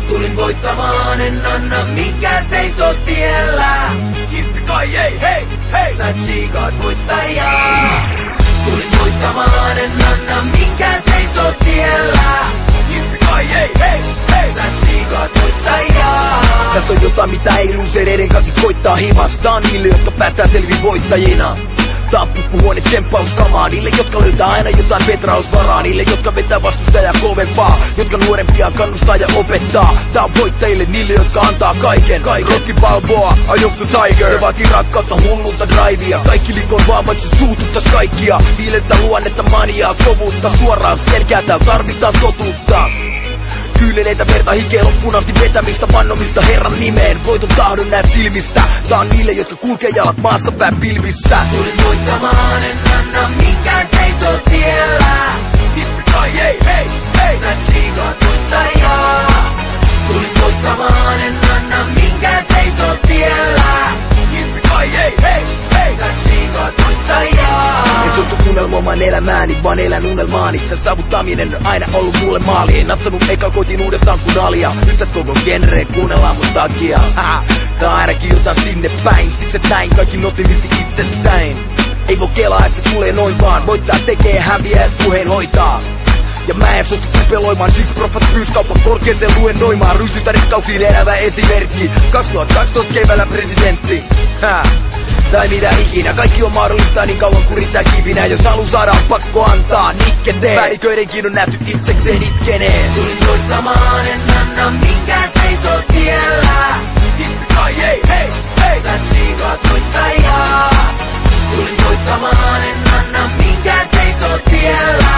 Tulin voittamaan, en anna mikään seisoo tiellä. Jippi-kai-jei, hei, hei, sä tsiikaat voittajaa. Tulin voittamaan, en anna mikään seisoo tiellä. Jippi-kai-jei, hei, hei, sä tsiikaat voittajaa. Tässä on jotain mitä ei luusereiden kanssa koittaa hivastaa niille, jotka päättää selviä voittajina. Tää on pukkuhuone tsemppauskamaa niille, jotka löytää aina jotain petrausvaraa. Niille, jotka vetää vastustajaa kovempaa, jotka nuorempia kannustaa ja opettaa. Tää on voittajille, niille, jotka antaa kaiken. Rocky Balboa, Eye of the Tiger. Se vaatii rakkautta, hullunta drivea. Kaikki likon vaamat, se suututtas kaikkia. Viilettä luonnetta, maniaa, kovuutta. Suoraan selkää, täällä tarvitaan totuutta. Kyyneleitä, verta, hikeä, loppuun asti vetämistä, vannomista Herran nimeen. Voiton tahdon näet silmistä. Tää on niille, jotka kulkee jalat maassa päin pilvissä. Tulin voittamaan, en anna mikään seisoo tiellä. Jippi-kai-jei, hei, hei, sä tsiikaat voittajaa. Tulin voittamaan, en anna mikään seisoo tiellä. Jippi-kai-jei, hei, hei, sä tsiikaat voittajaa. En suostu unelmoimaan elämääni, vaan elän unelmaani. Tän saavuttaminen on aina ollut mulle maali. En napsanut eka, koitin uudestaan kun alia. Nyt sä koko genre kuunnellaan mun takia. Tää on ainakin jotain sinne päin. Siksi et näin kaikki notifiti itsestäin. Ei voi kelaa, et se tulee noin vaan. Voittaa tekee, häviää, puheen hoitaa. Ja mä en suostu tupeloimaan, siksi profat pyys kauppa korkeeseen luennoimaan. Rysytä rikkauksiin elävä esimerkki. 2012 keväällä presidentti. Tai mitä ikinä, kaikki on mahdollista niin kauan kun riittää kipinä. Jos halu saada on pakko antaa nikketee. Päälliköidenkin on nähty itsekseen itkenee. Tulin voittamaan, en anna mikään seisoo tiellä. Jippi-kai-jei, hei, hei, sä tsiikaat voittajaa. Tulin voittamaan, en anna mikään seisoo tiellä.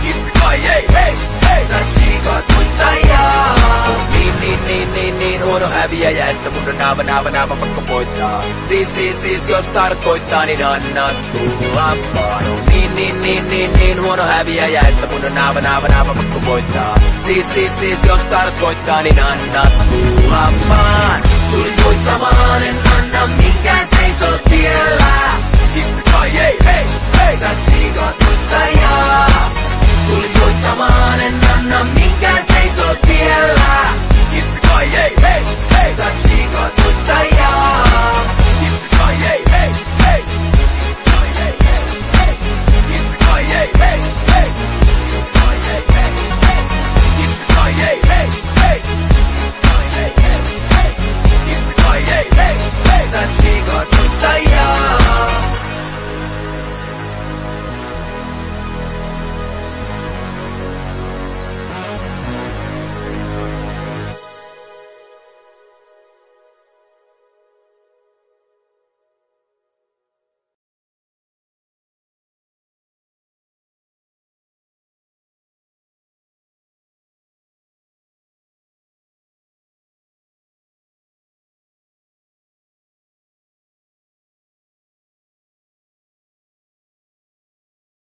Jippi-kai-jei, hei, hei, sä tsiikaat voittajaa. Niin huono häviäjä, että mun on naava pakko voittaa. Siis jos tarkoittaa, niin anna tulla vaan. Niin huono häviäjä, että mun on naava pakko voittaa. Siis jos tarkoittaa, niin anna tulla vaan. Tulin voittamaan, en anna mikään seisoo tiellä. Jippi-kai-jei, hei, hei, sä tsiikaat voittajaa. Tulin voittamaan.